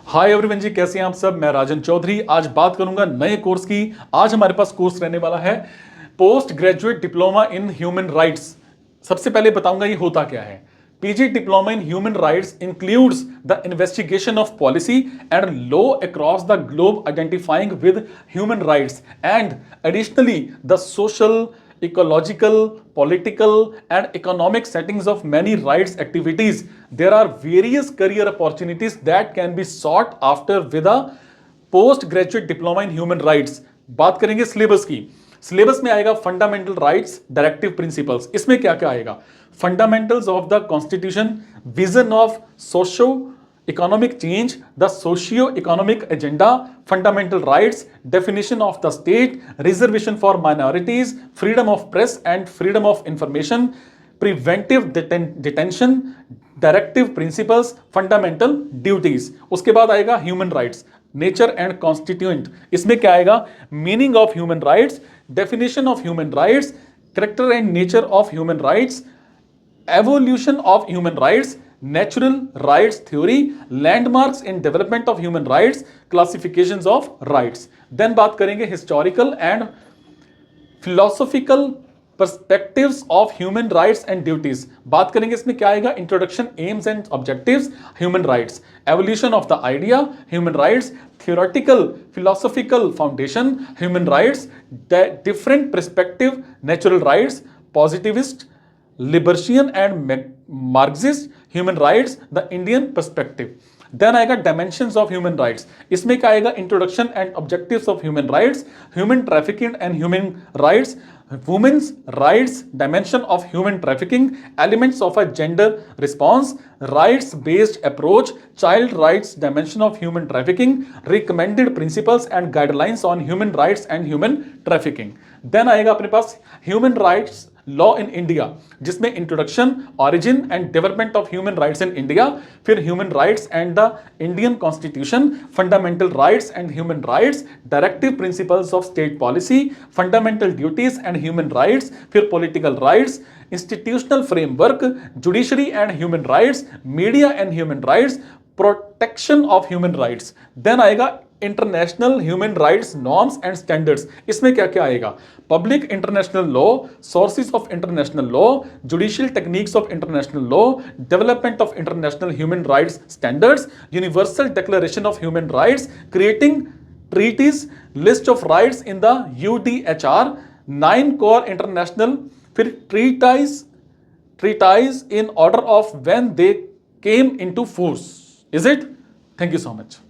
Hi everyone जी, कैसे हैं आप सब। मैं राजन चौधरी आज बात करूंगा नए कोर्स की। आज हमारे पास कोर्स रहने वाला है post graduate diploma in human rights. सबसे पहले बताऊंगा ये होता क्या है। PG diploma in human rights includes the investigation of policy and law across the globe identifying with human rights and additionally the social ecological, political, and economic settings of many rights activities. There are various career opportunities that can be sought after with a postgraduate diploma in human rights. बात करेंगे syllabus की। Syllabus में आएगा fundamental rights, directive principles. इसमें क्या क्या आएगा? Fundamentals of the constitution, vision of socio economic change, the socio-economic agenda, fundamental rights, definition of the state, reservation for minorities, freedom of press and freedom of information, preventive detention, directive principles, fundamental duties. उसके बाद आएगा human rights, nature and constituent. इसमें क्या आएगा? meaning of human rights, definition of human rights, character and nature of human rights, evolution of human rights, natural rights theory, landmarks in development of human rights, classifications of rights. Then बात करेंगे historical and philosophical perspectives of human rights and duties. बात करेंगे इसमें क्या आएगा? introduction, aims and objectives, human rights, evolution of the idea, human rights, theoretical philosophical foundation, human rights, different perspective, natural rights, positivist, libertarian and Marxist, human rights, the Indian perspective. Then आएगा dimensions of human rights. इसमें क्या आएगा? Introduction and objectives of human rights, human trafficking and human rights, women's rights, dimension of human trafficking, elements of a gender response, rights based approach, child rights, dimension of human trafficking, recommended principles and guidelines on human rights and human trafficking. Then आएगा अपने पास human rights law in India, जिसमें introduction, origin and development of human rights in India, फिर human rights and the Indian constitution, fundamental rights and human rights, directive principles of state policy, fundamental duties and human rights, फिर political rights, institutional framework, judiciary and human rights, media and human rights, protection of human rights. Then आएगा international human rights norms and standards. इसमें क्या क्या आएगा? Public international law, sources of international law, judicial techniques of international law, development of international human rights standards, universal declaration of human rights, creating treaties, list of rights in the UDHR, 9 core international, फिर treatise in order of when they came into force. Is it? Thank you so much.